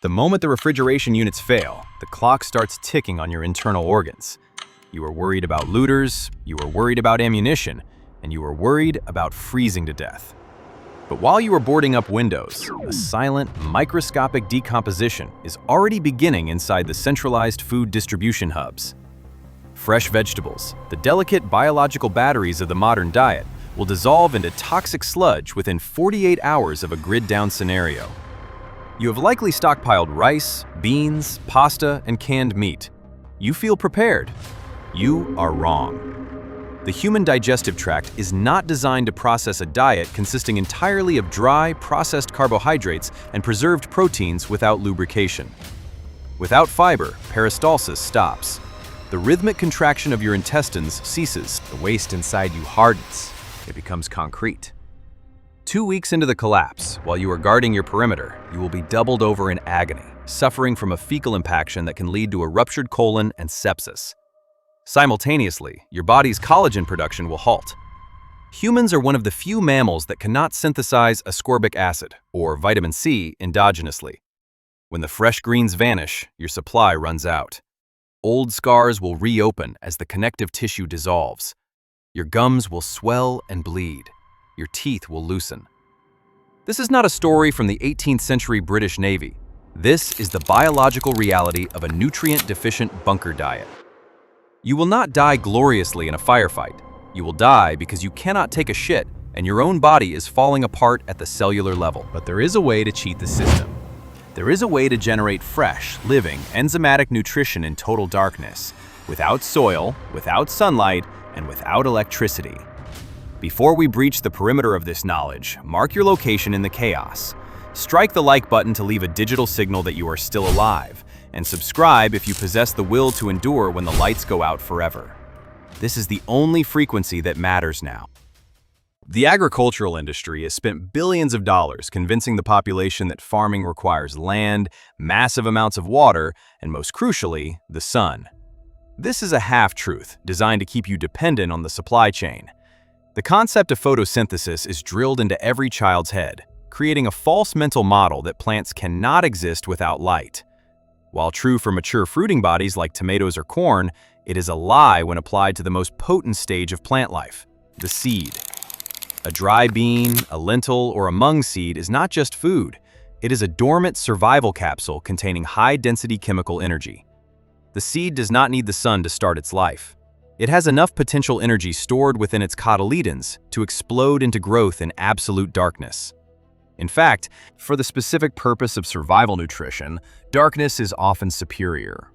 The moment the refrigeration units fail, the clock starts ticking on your internal organs. You are worried about looters, you are worried about ammunition, and you are worried about freezing to death. But while you are boarding up windows, a silent, microscopic decomposition is already beginning inside the centralized food distribution hubs. Fresh vegetables, the delicate biological batteries of the modern diet, will dissolve into toxic sludge within 48 hours of a grid-down scenario. You have likely stockpiled rice, beans, pasta, and canned meat. You feel prepared. You are wrong. The human digestive tract is not designed to process a diet consisting entirely of dry, processed carbohydrates and preserved proteins without lubrication. Without fiber, peristalsis stops. The rhythmic contraction of your intestines ceases. The waste inside you hardens. It becomes concrete. 2 weeks into the collapse, while you are guarding your perimeter, you will be doubled over in agony, suffering from a fecal impaction that can lead to a ruptured colon and sepsis. Simultaneously, your body's collagen production will halt. Humans are one of the few mammals that cannot synthesize ascorbic acid, or vitamin C, endogenously. When the fresh greens vanish, your supply runs out. Old scars will reopen as the connective tissue dissolves. Your gums will swell and bleed. Your teeth will loosen. This is not a story from the 18th century British Navy. This is the biological reality of a nutrient-deficient bunker diet. You will not die gloriously in a firefight. You will die because you cannot take a shit and your own body is falling apart at the cellular level. But there is a way to cheat the system. There is a way to generate fresh, living, enzymatic nutrition in total darkness, without soil, without sunlight, and without electricity. Before we breach the perimeter of this knowledge, mark your location in the chaos. Strike the like button to leave a digital signal that you are still alive, and subscribe if you possess the will to endure when the lights go out forever. This is the only frequency that matters now. The agricultural industry has spent billions of dollars convincing the population that farming requires land, massive amounts of water, and most crucially, the sun. This is a half-truth designed to keep you dependent on the supply chain. The concept of photosynthesis is drilled into every child's head, creating a false mental model that plants cannot exist without light. While true for mature fruiting bodies like tomatoes or corn, it is a lie when applied to the most potent stage of plant life, the seed. A dry bean, a lentil, or a mung seed is not just food. It is a dormant survival capsule containing high-density chemical energy. The seed does not need the sun to start its life. It has enough potential energy stored within its cotyledons to explode into growth in absolute darkness. In fact, for the specific purpose of survival nutrition, darkness is often superior.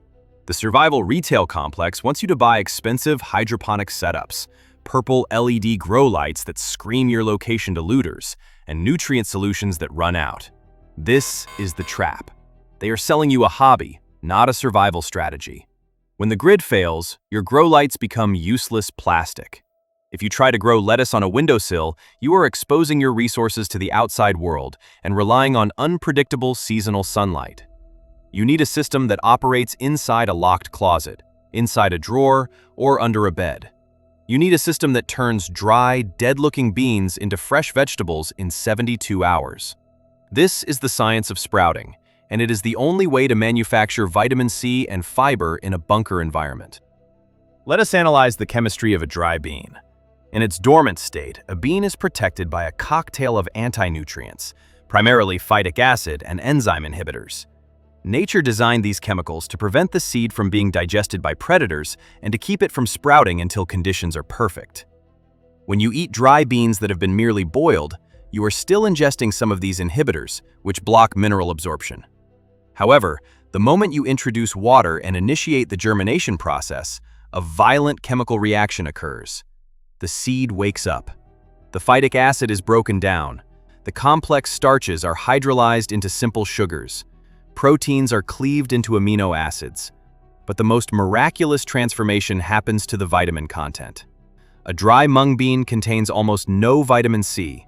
The survival retail complex wants you to buy expensive hydroponic setups, purple LED grow lights that scream your location to looters, and nutrient solutions that run out. This is the trap. They are selling you a hobby, not a survival strategy. When the grid fails, your grow lights become useless plastic. If you try to grow lettuce on a windowsill, you are exposing your resources to the outside world and relying on unpredictable seasonal sunlight. You need a system that operates inside a locked closet, inside a drawer, or under a bed. You need a system that turns dry, dead-looking beans into fresh vegetables in 72 hours. This is the science of sprouting, and it is the only way to manufacture vitamin C and fiber in a bunker environment. Let us analyze the chemistry of a dry bean. In its dormant state, a bean is protected by a cocktail of anti-nutrients, primarily phytic acid and enzyme inhibitors. Nature designed these chemicals to prevent the seed from being digested by predators and to keep it from sprouting until conditions are perfect. When you eat dry beans that have been merely boiled, you are still ingesting some of these inhibitors, which block mineral absorption. However, the moment you introduce water and initiate the germination process, a violent chemical reaction occurs. The seed wakes up. The phytic acid is broken down. The complex starches are hydrolyzed into simple sugars. Proteins are cleaved into amino acids. But the most miraculous transformation happens to the vitamin content. A dry mung bean contains almost no vitamin C.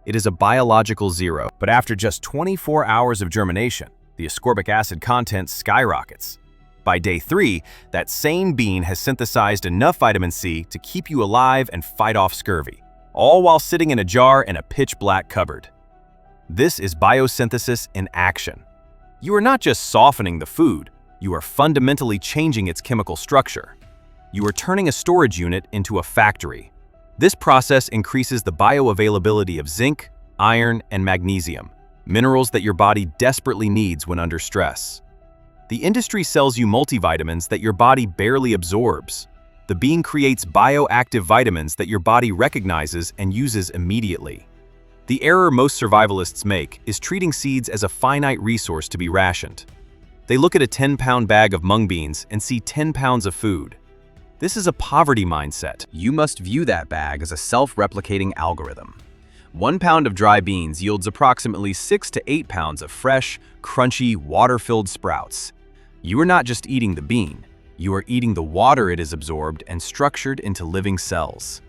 It is a biological zero. But after just 24 hours of germination, the ascorbic acid content skyrockets. By day 3, that same bean has synthesized enough vitamin C to keep you alive and fight off scurvy, all while sitting in a jar in a pitch-black cupboard. This is biosynthesis in action. You are not just softening the food, you are fundamentally changing its chemical structure. You are turning a storage unit into a factory. This process increases the bioavailability of zinc, iron, and magnesium, minerals that your body desperately needs when under stress. The industry sells you multivitamins that your body barely absorbs. The bean creates bioactive vitamins that your body recognizes and uses immediately. The error most survivalists make is treating seeds as a finite resource to be rationed. They look at a 10-pound bag of mung beans and see 10 pounds of food. This is a poverty mindset. You must view that bag as a self-replicating algorithm. 1 pound of dry beans yields approximately 6 to 8 pounds of fresh, crunchy, water-filled sprouts. You are not just eating the bean, you are eating the water it has absorbed and structured into living cells.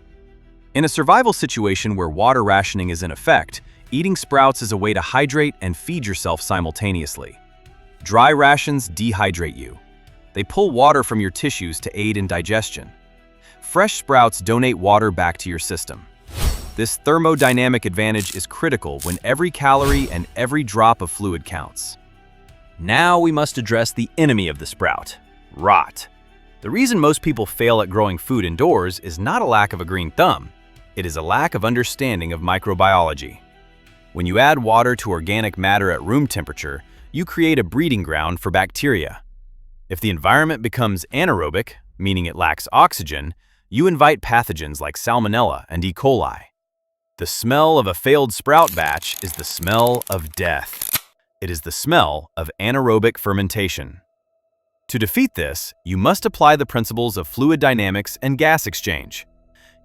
In a survival situation where water rationing is in effect, eating sprouts is a way to hydrate and feed yourself simultaneously. Dry rations dehydrate you. They pull water from your tissues to aid in digestion. Fresh sprouts donate water back to your system. This thermodynamic advantage is critical when every calorie and every drop of fluid counts. Now we must address the enemy of the sprout, rot. The reason most people fail at growing food indoors is not a lack of a green thumb. It is a lack of understanding of microbiology. When you add water to organic matter at room temperature, you create a breeding ground for bacteria. If the environment becomes anaerobic, meaning it lacks oxygen, you invite pathogens like Salmonella and E. coli. The smell of a failed sprout batch is the smell of death. It is the smell of anaerobic fermentation. To defeat this, you must apply the principles of fluid dynamics and gas exchange.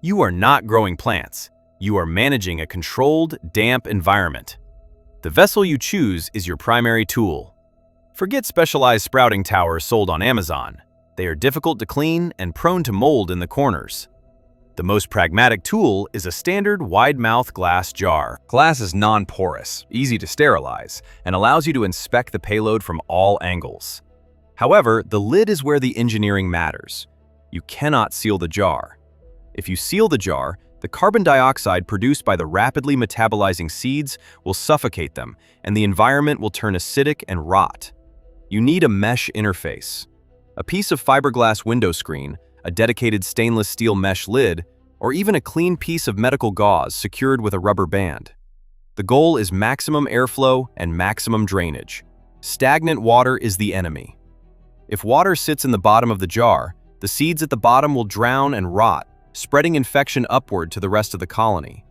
You are not growing plants. You are managing a controlled, damp environment. The vessel you choose is your primary tool. Forget specialized sprouting towers sold on Amazon. They are difficult to clean and prone to mold in the corners. The most pragmatic tool is a standard wide-mouth glass jar. Glass is non-porous, easy to sterilize, and allows you to inspect the payload from all angles. However, the lid is where the engineering matters. You cannot seal the jar. If you seal the jar, the carbon dioxide produced by the rapidly metabolizing seeds will suffocate them, and the environment will turn acidic and rot. You need a mesh interface. A piece of fiberglass window screen, a dedicated stainless steel mesh lid, or even a clean piece of medical gauze secured with a rubber band. The goal is maximum airflow and maximum drainage. Stagnant water is the enemy. If water sits in the bottom of the jar, the seeds at the bottom will drown and rot, spreading infection upward to the rest of the colony.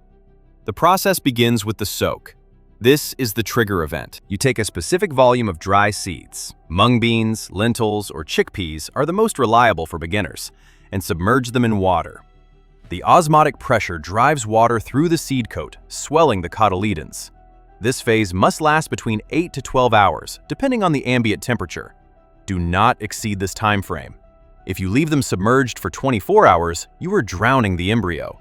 The process begins with the soak. This is the trigger event. You take a specific volume of dry seeds. Mung beans, lentils, or chickpeas are the most reliable for beginners, and submerge them in water. The osmotic pressure drives water through the seed coat, swelling the cotyledons. This phase must last between 8 to 12 hours, depending on the ambient temperature. Do not exceed this time frame. If you leave them submerged for 24 hours, you are drowning the embryo.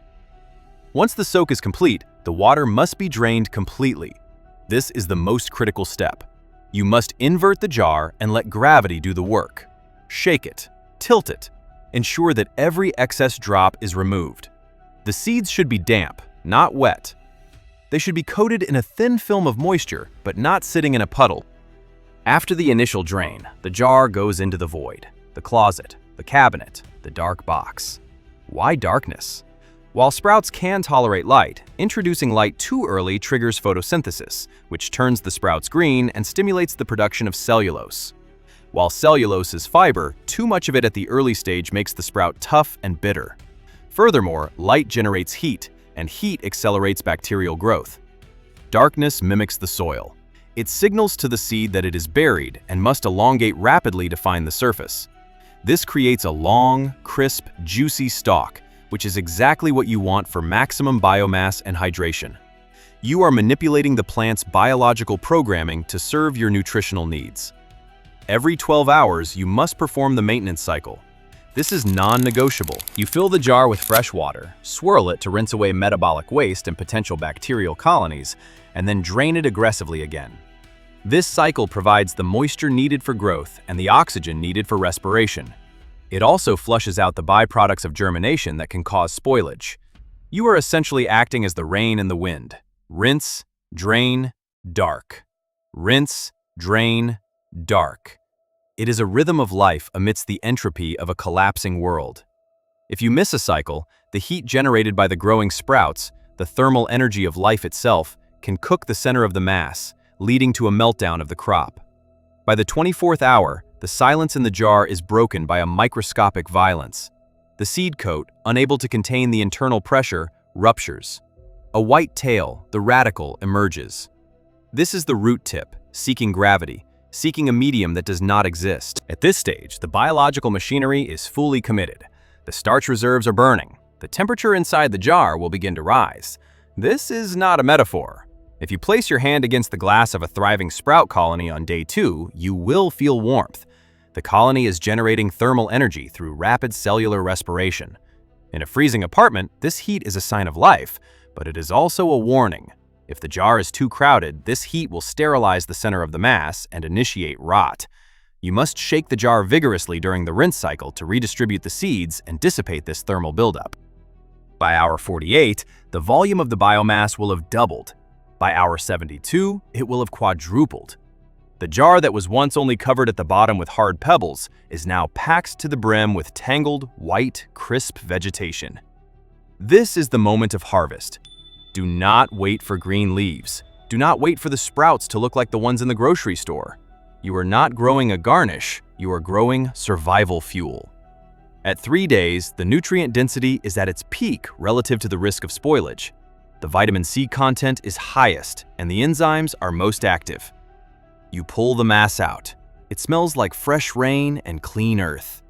Once the soak is complete, the water must be drained completely. This is the most critical step. You must invert the jar and let gravity do the work. Shake it, tilt it, ensure that every excess drop is removed. The seeds should be damp, not wet. They should be coated in a thin film of moisture, but not sitting in a puddle. After the initial drain, the jar goes into the void, the closet, the cabinet, the dark box. Why darkness? While sprouts can tolerate light, introducing light too early triggers photosynthesis, which turns the sprouts green and stimulates the production of cellulose. While cellulose is fiber, too much of it at the early stage makes the sprout tough and bitter. Furthermore, light generates heat, and heat accelerates bacterial growth. Darkness mimics the soil. It signals to the seed that it is buried and must elongate rapidly to find the surface. This creates a long, crisp, juicy stalk, which is exactly what you want for maximum biomass and hydration. You are manipulating the plant's biological programming to serve your nutritional needs. Every 12 hours, you must perform the maintenance cycle. This is non-negotiable. You fill the jar with fresh water, swirl it to rinse away metabolic waste and potential bacterial colonies, and then drain it aggressively again. This cycle provides the moisture needed for growth and the oxygen needed for respiration. It also flushes out the byproducts of germination that can cause spoilage. You are essentially acting as the rain and the wind. Rinse, drain, dark. Rinse, drain, Dark. It is a rhythm of life amidst the entropy of a collapsing world. If you miss a cycle, the heat generated by the growing sprouts, the thermal energy of life itself, can cook the center of the mass, leading to a meltdown of the crop. By the 24th hour, the silence in the jar is broken by a microscopic violence. The seed coat, unable to contain the internal pressure, ruptures. A white tail, the radicle, emerges. This is the root tip, seeking gravity, seeking a medium that does not exist. At this stage, the biological machinery is fully committed. The starch reserves are burning. The temperature inside the jar will begin to rise. This is not a metaphor. If you place your hand against the glass of a thriving sprout colony on day 2, you will feel warmth. The colony is generating thermal energy through rapid cellular respiration. In a freezing apartment, this heat is a sign of life, but it is also a warning. If the jar is too crowded, this heat will sterilize the center of the mass and initiate rot. You must shake the jar vigorously during the rinse cycle to redistribute the seeds and dissipate this thermal buildup. By hour 48, the volume of the biomass will have doubled. By hour 72, it will have quadrupled. The jar that was once only covered at the bottom with hard pebbles is now packed to the brim with tangled, white, crisp vegetation. This is the moment of harvest. Do not wait for green leaves. Do not wait for the sprouts to look like the ones in the grocery store. You are not growing a garnish, you are growing survival fuel. At 3 days, the nutrient density is at its peak relative to the risk of spoilage. The vitamin C content is highest, and the enzymes are most active. You pull the mass out. It smells like fresh rain and clean earth.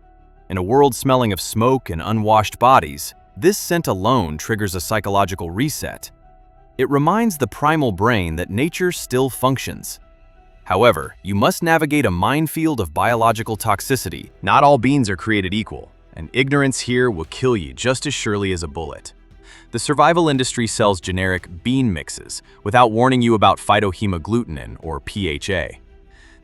In a world smelling of smoke and unwashed bodies, this scent alone triggers a psychological reset. It reminds the primal brain that nature still functions. However, you must navigate a minefield of biological toxicity. Not all beans are created equal, and ignorance here will kill you just as surely as a bullet. The survival industry sells generic bean mixes without warning you about Phytohaemagglutinin, or PHA.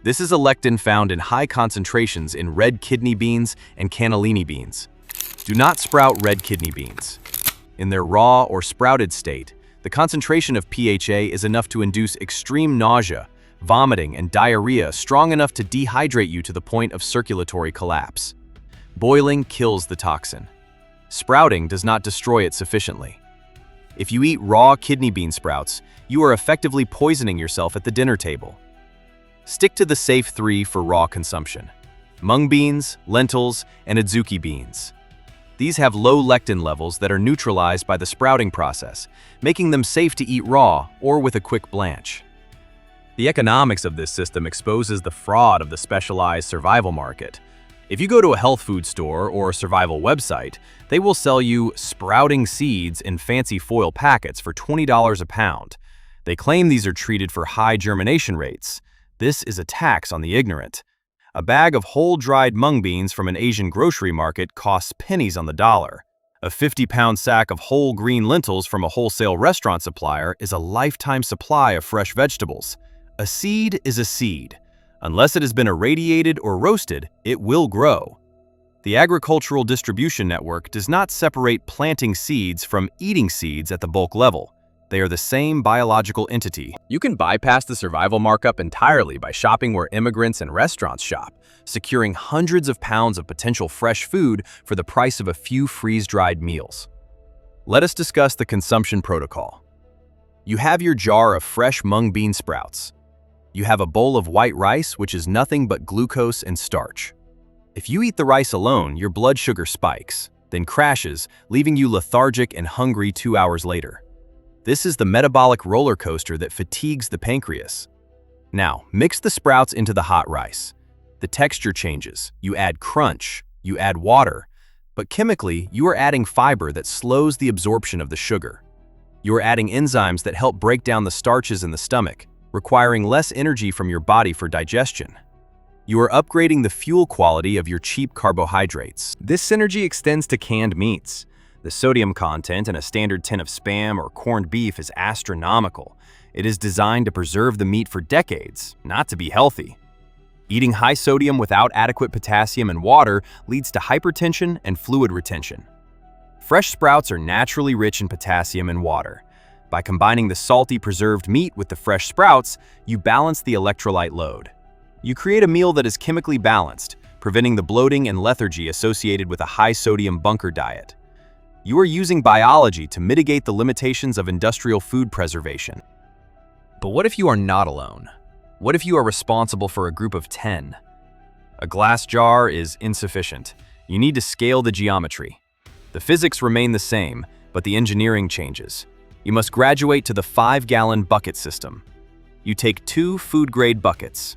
This is a lectin found in high concentrations in red kidney beans and cannellini beans. Do not sprout red kidney beans. In their raw or sprouted state, the concentration of PHA is enough to induce extreme nausea, vomiting, and diarrhea strong enough to dehydrate you to the point of circulatory collapse. Boiling kills the toxin. Sprouting does not destroy it sufficiently. If you eat raw kidney bean sprouts, you are effectively poisoning yourself at the dinner table. Stick to the safe 3 for raw consumption: mung beans, lentils, and adzuki beans. These have low lectin levels that are neutralized by the sprouting process, making them safe to eat raw or with a quick blanch. The economics of this system exposes the fraud of the specialized survival market. If you go to a health food store or a survival website, they will sell you sprouting seeds in fancy foil packets for $20 a pound. They claim these are treated for high germination rates. This is a tax on the ignorant. A bag of whole dried mung beans from an Asian grocery market costs pennies on the dollar. A 50-pound sack of whole green lentils from a wholesale restaurant supplier is a lifetime supply of fresh vegetables. A seed is a seed. Unless it has been irradiated or roasted, it will grow. The agricultural distribution network does not separate planting seeds from eating seeds at the bulk level. They are the same biological entity. You can bypass the survival markup entirely by shopping where immigrants and restaurants shop, securing hundreds of pounds of potential fresh food for the price of a few freeze-dried meals. Let us discuss the consumption protocol. You have your jar of fresh mung bean sprouts. You have a bowl of white rice, which is nothing but glucose and starch. If you eat the rice alone, your blood sugar spikes, then crashes, leaving you lethargic and hungry 2 hours later. This is the metabolic roller coaster that fatigues the pancreas. Now, mix the sprouts into the hot rice. The texture changes. You add crunch. You add water. But chemically, you are adding fiber that slows the absorption of the sugar. You are adding enzymes that help break down the starches in the stomach, requiring less energy from your body for digestion. You are upgrading the fuel quality of your cheap carbohydrates. This synergy extends to canned meats. The sodium content in a standard tin of Spam or corned beef is astronomical. It is designed to preserve the meat for decades, not to be healthy. Eating high sodium without adequate potassium and water leads to hypertension and fluid retention. Fresh sprouts are naturally rich in potassium and water. By combining the salty preserved meat with the fresh sprouts, you balance the electrolyte load. You create a meal that is chemically balanced, preventing the bloating and lethargy associated with a high-sodium bunker diet. You are using biology to mitigate the limitations of industrial food preservation. But what if you are not alone? What if you are responsible for a group of 10? A glass jar is insufficient. You need to scale the geometry. The physics remain the same, but the engineering changes. You must graduate to the 5-gallon bucket system. You take 2 food-grade buckets.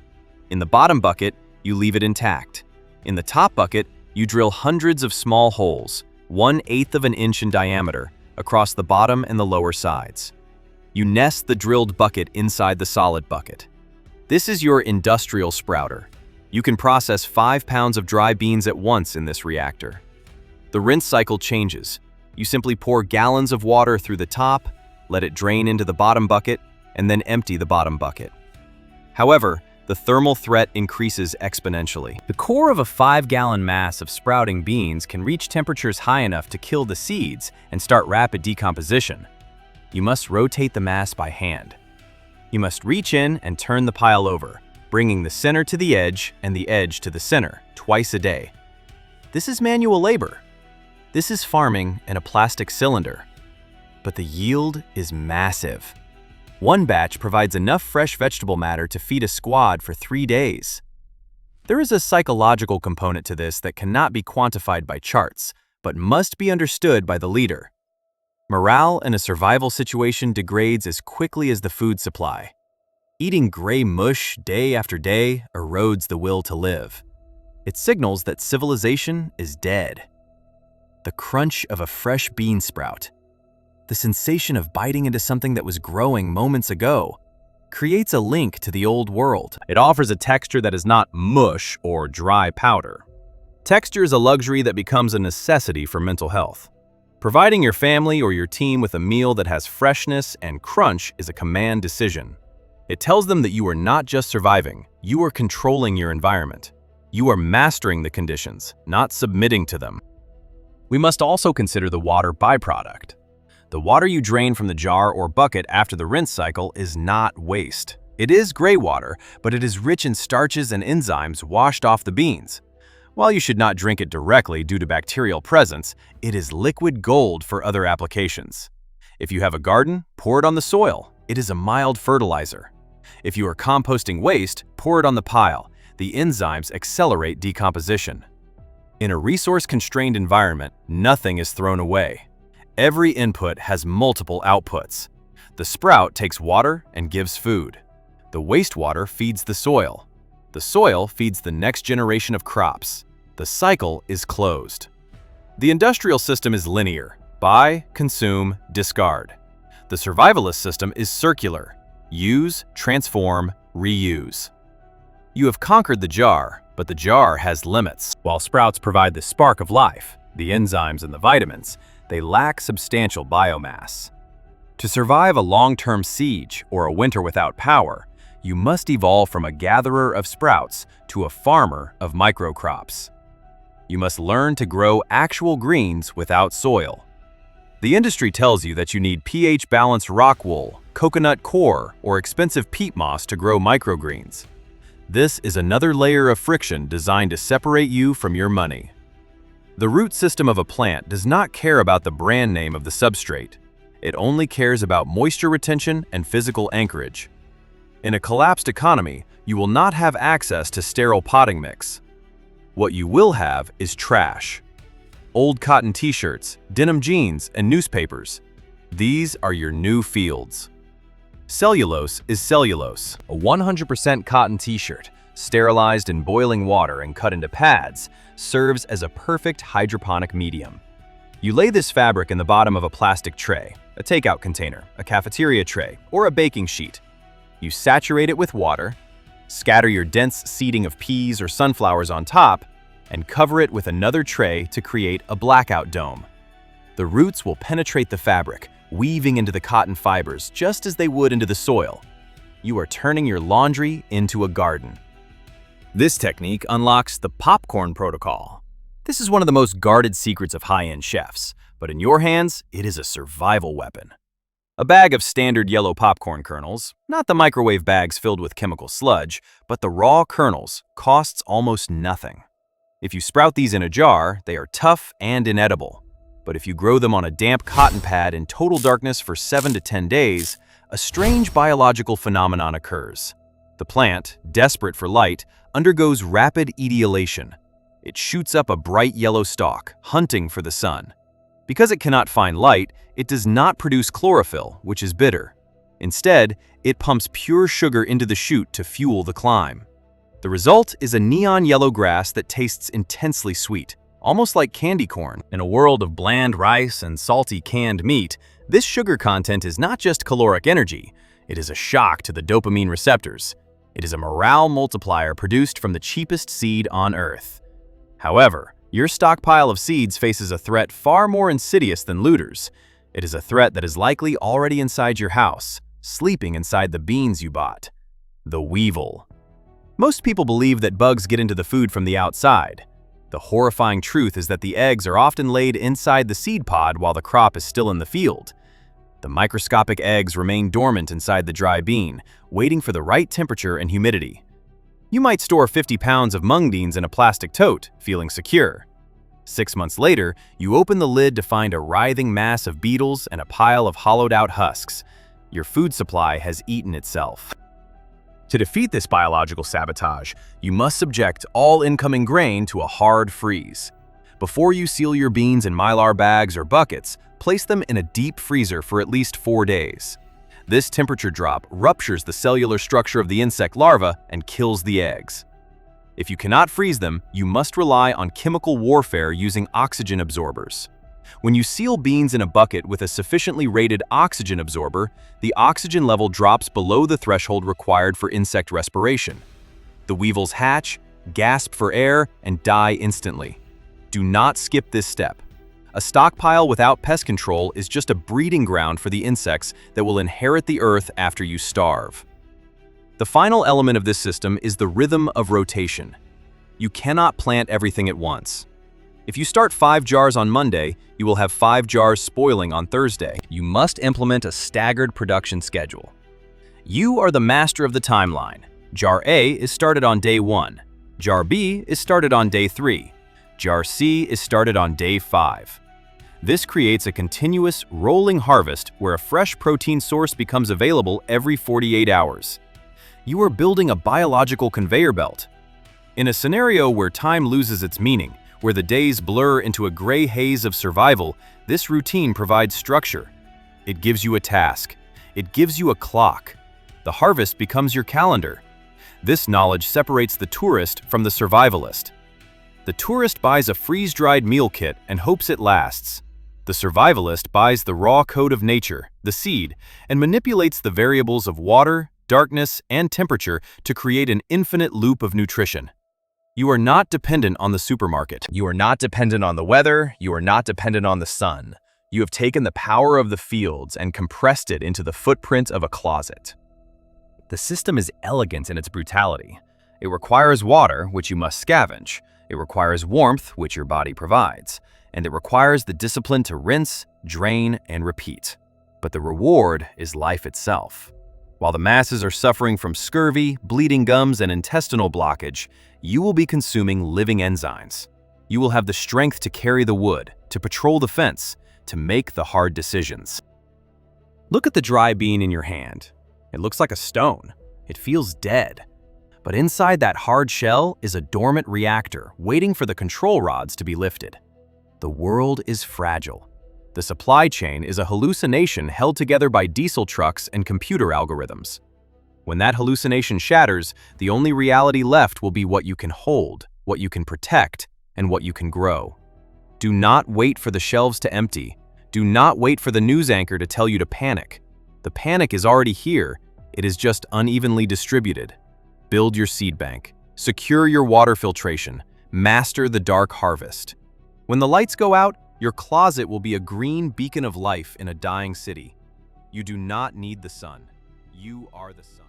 In the bottom bucket, you leave it intact. In the top bucket, you drill hundreds of small holes, 1/8 of an inch in diameter, across the bottom and the lower sides. You nest the drilled bucket inside the solid bucket. This is your industrial sprouter. You can process 5 pounds of dry beans at once in this reactor. The rinse cycle changes. You simply pour gallons of water through the top, let it drain into the bottom bucket, and then empty the bottom bucket. However, the thermal threat increases exponentially. The core of a 5-gallon mass of sprouting beans can reach temperatures high enough to kill the seeds and start rapid decomposition. You must rotate the mass by hand. You must reach in and turn the pile over, bringing the center to the edge and the edge to the center twice a day. This is manual labor. This is farming in a plastic cylinder. But the yield is massive. One batch provides enough fresh vegetable matter to feed a squad for 3 days. There is a psychological component to this that cannot be quantified by charts, but must be understood by the leader. Morale in a survival situation degrades as quickly as the food supply. Eating gray mush day after day erodes the will to live. It signals that civilization is dead. The crunch of a fresh bean sprout, the sensation of biting into something that was growing moments ago, creates a link to the old world. It offers a texture that is not mush or dry powder. Texture is a luxury that becomes a necessity for mental health. Providing your family or your team with a meal that has freshness and crunch is a command decision. It tells them that you are not just surviving, you are controlling your environment. You are mastering the conditions, not submitting to them. We must also consider the water byproduct. The water you drain from the jar or bucket after the rinse cycle is not waste. It is gray water, but it is rich in starches and enzymes washed off the beans. While you should not drink it directly due to bacterial presence, it is liquid gold for other applications. If you have a garden, pour it on the soil. It is a mild fertilizer. If you are composting waste, pour it on the pile. The enzymes accelerate decomposition. In a resource-constrained environment, nothing is thrown away. Every input has multiple outputs. The sprout takes water and gives food. The wastewater feeds the soil. The soil feeds the next generation of crops. The cycle is closed. The industrial system is linear: buy, consume, discard. The survivalist system is circular: use, transform, reuse. You have conquered the jar, but the jar has limits. While sprouts provide the spark of life, the enzymes and the vitamins, they lack substantial biomass. To survive a long-term siege or a winter without power, you must evolve from a gatherer of sprouts to a farmer of microcrops. You must learn to grow actual greens without soil. The industry tells you that you need pH-balanced rock wool, coconut coir, or expensive peat moss to grow microgreens. This is another layer of friction designed to separate you from your money. The root system of a plant does not care about the brand name of the substrate. It only cares about moisture retention and physical anchorage. In a collapsed economy, you will not have access to sterile potting mix. What you will have is trash. Old cotton t-shirts, denim jeans, and newspapers. These are your new fields. Cellulose is cellulose. A 100% cotton t-shirt, sterilized in boiling water and cut into pads, serves as a perfect hydroponic medium. You lay this fabric in the bottom of a plastic tray, a takeout container, a cafeteria tray, or a baking sheet. You saturate it with water, scatter your dense seeding of peas or sunflowers on top, and cover it with another tray to create a blackout dome. The roots will penetrate the fabric, weaving into the cotton fibers just as they would into the soil. You are turning your laundry into a garden. This technique unlocks the popcorn protocol. This is one of the most guarded secrets of high-end chefs, but in your hands, it is a survival weapon. A bag of standard yellow popcorn kernels, not the microwave bags filled with chemical sludge, but the raw kernels, costs almost nothing. If you sprout these in a jar, they are tough and inedible. But if you grow them on a damp cotton pad in total darkness for 7 to 10 days, a strange biological phenomenon occurs. The plant, desperate for light, undergoes rapid etiolation. It shoots up a bright yellow stalk, hunting for the sun. Because it cannot find light, it does not produce chlorophyll, which is bitter. Instead, it pumps pure sugar into the shoot to fuel the climb. The result is a neon yellow grass that tastes intensely sweet, almost like candy corn. In a world of bland rice and salty canned meat, this sugar content is not just caloric energy, it is a shock to the dopamine receptors. It is a morale multiplier produced from the cheapest seed on Earth. However, your stockpile of seeds faces a threat far more insidious than looters. It is a threat that is likely already inside your house, sleeping inside the beans you bought. The weevil. Most people believe that bugs get into the food from the outside. The horrifying truth is that the eggs are often laid inside the seed pod while the crop is still in the field. The microscopic eggs remain dormant inside the dry bean, waiting for the right temperature and humidity. You might store 50 pounds of mung beans in a plastic tote, feeling secure. 6 months later, you open the lid to find a writhing mass of beetles and a pile of hollowed-out husks. Your food supply has eaten itself. To defeat this biological sabotage, you must subject all incoming grain to a hard freeze. Before you seal your beans in Mylar bags or buckets, place them in a deep freezer for at least 4 days. This temperature drop ruptures the cellular structure of the insect larva and kills the eggs. If you cannot freeze them, you must rely on chemical warfare using oxygen absorbers. When you seal beans in a bucket with a sufficiently rated oxygen absorber, the oxygen level drops below the threshold required for insect respiration. The weevils hatch, gasp for air, and die instantly. Do not skip this step. A stockpile without pest control is just a breeding ground for the insects that will inherit the earth after you starve. The final element of this system is the rhythm of rotation. You cannot plant everything at once. If you start 5 jars on Monday, you will have 5 jars spoiling on Thursday. You must implement a staggered production schedule. You are the master of the timeline. Jar A is started on day 1. Jar B is started on day 3. Jar C is started on day 5. This creates a continuous, rolling harvest where a fresh protein source becomes available every 48 hours. You are building a biological conveyor belt. In a scenario where time loses its meaning, where the days blur into a gray haze of survival, this routine provides structure. It gives you a task. It gives you a clock. The harvest becomes your calendar. This knowledge separates the tourist from the survivalist. The tourist buys a freeze-dried meal kit and hopes it lasts. The survivalist buys the raw code of nature, the seed, and manipulates the variables of water, darkness, and temperature to create an infinite loop of nutrition. You are not dependent on the supermarket. You are not dependent on the weather. You are not dependent on the sun. You have taken the power of the fields and compressed it into the footprint of a closet. The system is elegant in its brutality. It requires water, which you must scavenge. It requires warmth, which your body provides. And it requires the discipline to rinse, drain, and repeat. But the reward is life itself. While the masses are suffering from scurvy, bleeding gums, and intestinal blockage, you will be consuming living enzymes. You will have the strength to carry the wood, to patrol the fence, to make the hard decisions. Look at the dry bean in your hand. It looks like a stone. It feels dead. But inside that hard shell is a dormant reactor waiting for the control rods to be lifted. The world is fragile. The supply chain is a hallucination held together by diesel trucks and computer algorithms. When that hallucination shatters, the only reality left will be what you can hold, what you can protect, and what you can grow. Do not wait for the shelves to empty. Do not wait for the news anchor to tell you to panic. The panic is already here. It is just unevenly distributed. Build your seed bank. Secure your water filtration. Master the dark harvest. When the lights go out, your closet will be a green beacon of life in a dying city. You do not need the sun. You are the sun.